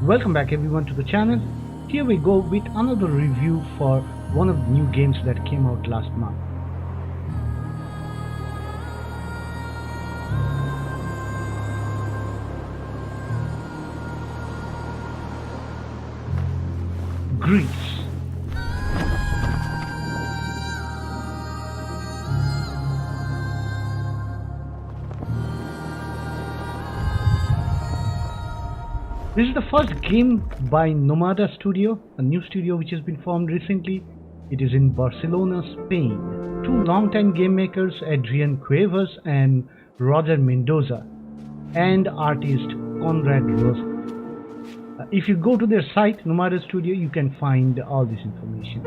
Welcome back everyone to the channel. Here we go with another review for one of the new games that came out last month. Gris. This is the first game by Nomada Studio, a new studio which has been formed recently. It is in Barcelona, Spain. Two longtime game makers, Adrian Cuevas and Roger Mendoza, and artist Conrad Rose. If you go to their site, Nomada Studio, you can find all this information.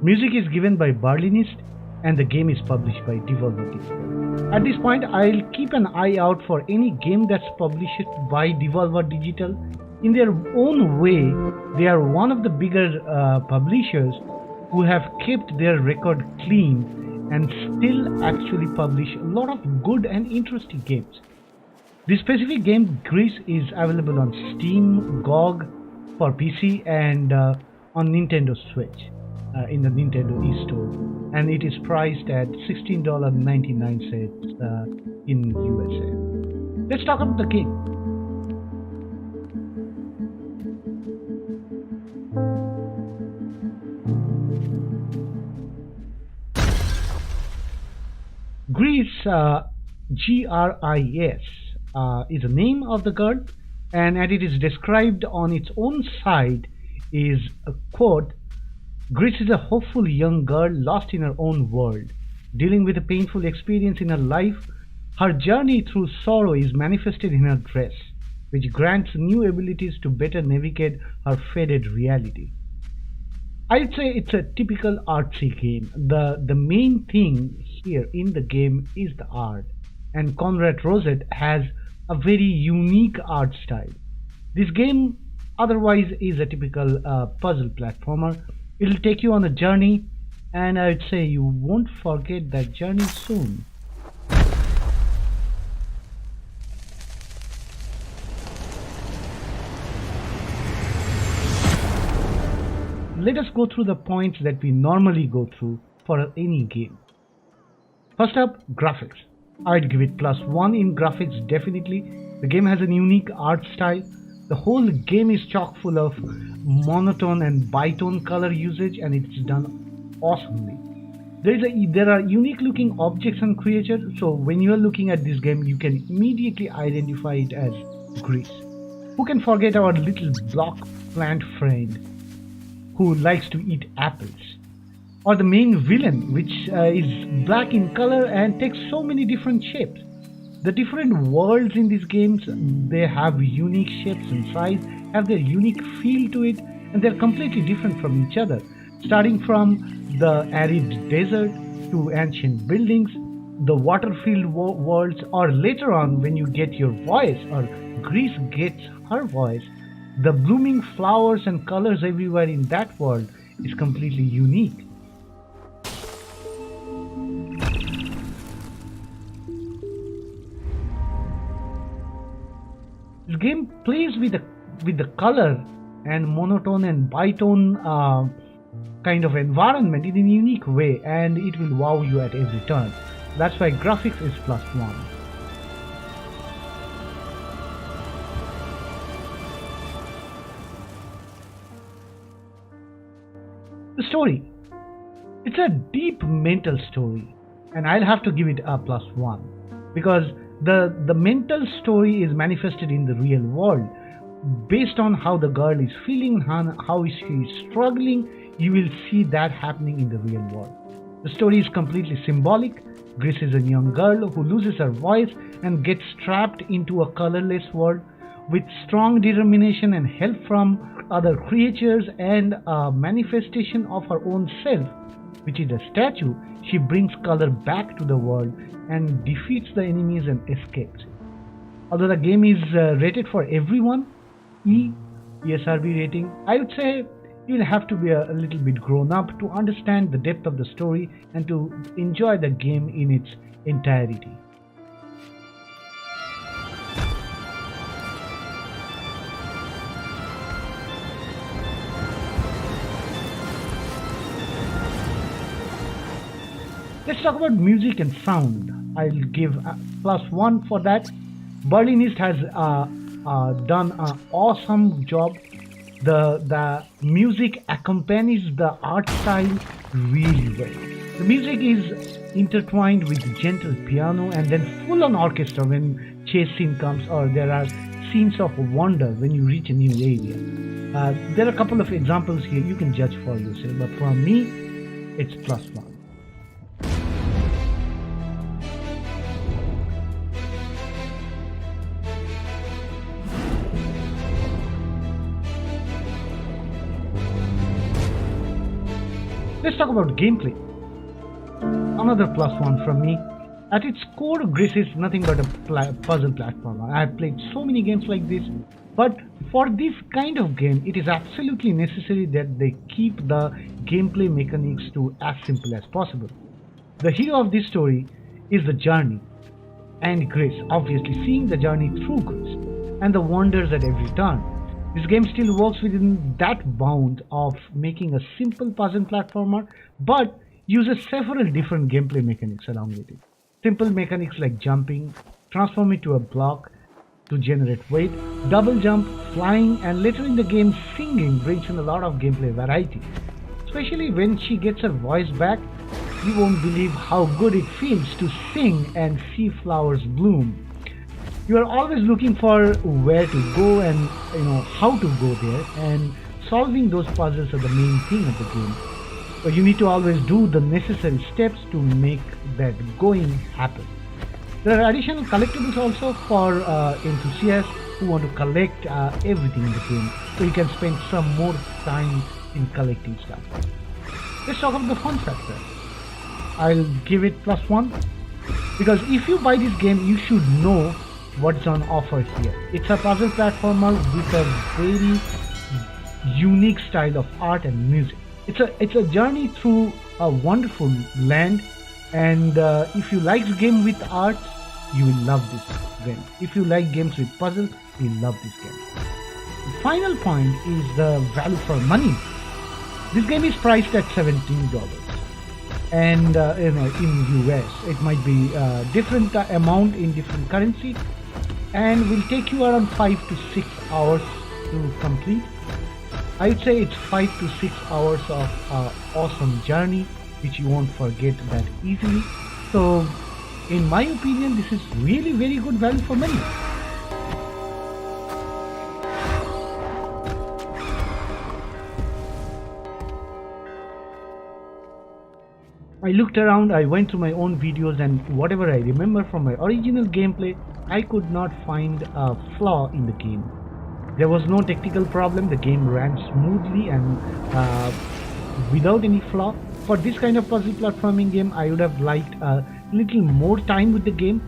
Music is given by Berlinist, and the game is published by Devolver Digital. At this point, I'll keep an eye out for any game that's published by Devolver Digital. In their own way, they are one of the bigger publishers who have kept their record clean and still actually publish a lot of good and interesting games. This specific game, Gris, is available on Steam, GOG for PC, and on Nintendo Switch in the Nintendo eStore, and it is priced at $16.99 in USA. Let's talk about the game. Gris, Gris, is the name of the girl, and as it is described on its own site is a quote: Gris is a hopeful young girl lost in her own world, dealing with a painful experience in her life. Her journey through sorrow is manifested in her dress, which grants new abilities to better navigate her faded reality. I'd say it's a typical artsy game. The main thing here in the game is the art, and Conrad Rosette has a very unique art style. This game otherwise is a typical puzzle platformer. It'll take you on a journey, and I'd say you won't forget that journey soon. Let us go through the points that we normally go through for any game. First up, graphics. I'd give it +1 in graphics definitely. The game has a unique art style. The whole game is chock full of monotone and bitone color usage, and it's done awesomely. There are unique looking objects and creatures, so when you are looking at this game, you can immediately identify it as Gris. Who can forget our little block plant friend who likes to eat apples? Or the main villain, which is black in color and takes so many different shapes. The different worlds in these games, they have unique shapes and size, have their unique feel to it, and they're completely different from each other. Starting from the arid desert to ancient buildings, the water-filled worlds, or later on when you get your voice, or Gris gets her voice, the blooming flowers and colors everywhere in that world is completely unique. This game plays with the color and monotone and bitone kind of environment in a unique way, and it will wow you at every turn. That's why graphics is +1. The story. It's a deep mental story, and I'll have to give it a +1 because the mental story is manifested in the real world. Based on how the girl is feeling, how she is struggling, you will see that happening in the real world. The story is completely symbolic. Gris is a young girl who loses her voice and gets trapped into a colorless world. With strong determination and help from other creatures and a manifestation of her own self, which is a statue, she brings color back to the world and defeats the enemies and escapes. Although the game is rated for everyone, ESRB rating, I would say you'll have to be a little bit grown up to understand the depth of the story and to enjoy the game in its entirety. Let's talk about music and sound. I'll give +1 for that. Berlinist has done an awesome job. The music accompanies the art style really well. The music is intertwined with gentle piano and then full on orchestra when chase scene comes, or there are scenes of wonder when you reach a new area. There are a couple of examples here, you can judge for yourself, but for me, it's +1. Let's talk about gameplay. Another +1 from me. At its core, Gris is nothing but a puzzle platformer. I have played so many games like this, but for this kind of game, it is absolutely necessary that they keep the gameplay mechanics to as simple as possible. The hero of this story is the journey, and Gris, obviously seeing the journey through Gris, and the wonders at every turn. This game still works within that bound of making a simple puzzle platformer, but uses several different gameplay mechanics along with it. Simple mechanics like jumping, transform it to a block to generate weight, double jump, flying, and later in the game singing brings in a lot of gameplay variety. Especially when she gets her voice back, you won't believe how good it feels to sing and see flowers bloom. You are always looking for where to go and how to go there, and solving those puzzles are the main thing of the game. So you need to always do the necessary steps to make that going happen. There are additional collectibles also for enthusiasts who want to collect everything in the game, so you can spend some more time in collecting stuff. Let's talk about the fun factor. I'll give it +1 because if you buy this game, you should know what's on offer here. It's a puzzle platformer with a very unique style of art and music. It's a journey through a wonderful land, and if you like game with art, you will love this game. If you like games with puzzles, you'll love this game. The final point is the value for money. This game is priced at $17, and in US it might be different amount in different currency, and will take you around 5 to 6 hours to complete. I would say it's 5 to 6 hours of awesome journey which you won't forget that easily. So in my opinion, this is really very good value for money. I looked around, I went through my own videos, and whatever I remember from my original gameplay, I could not find a flaw in the game. There was no technical problem, the game ran smoothly and without any flaw. For this kind of puzzle platforming game, I would have liked a little more time with the game.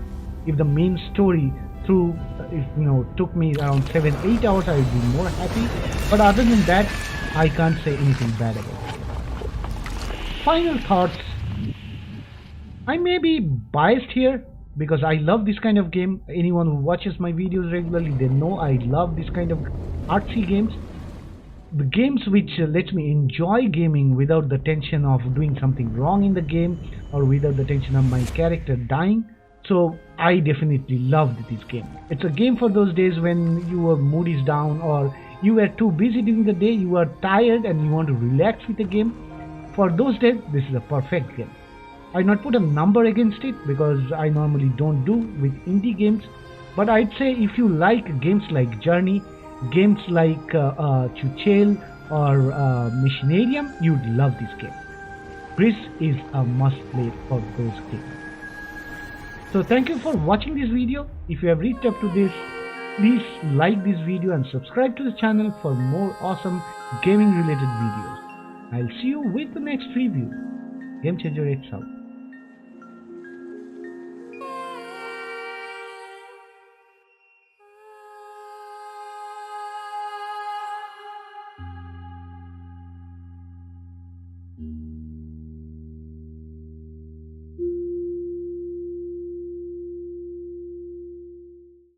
If the main story took me around 7-8 hours, I would be more happy. But other than that, I can't say anything bad about it. Final thoughts. I may be biased here because I love this kind of game. Anyone who watches my videos regularly, they know I love this kind of artsy games. The games which lets me enjoy gaming without the tension of doing something wrong in the game, or without the tension of my character dying. So I definitely loved this game. It's a game for those days when your mood is down, or you were too busy during the day, you are tired and you want to relax with the game. For those days, this is a perfect game. I'd not put a number against it because I normally don't do with indie games, but I'd say if you like games like Journey, games like Chuchel or Machinarium, you'd love this game. Gris is a must play for those games. So thank you for watching this video. If you have reached up to this, please like this video and subscribe to the channel for more awesome gaming related videos. I'll see you with the next review. GameChangerX out.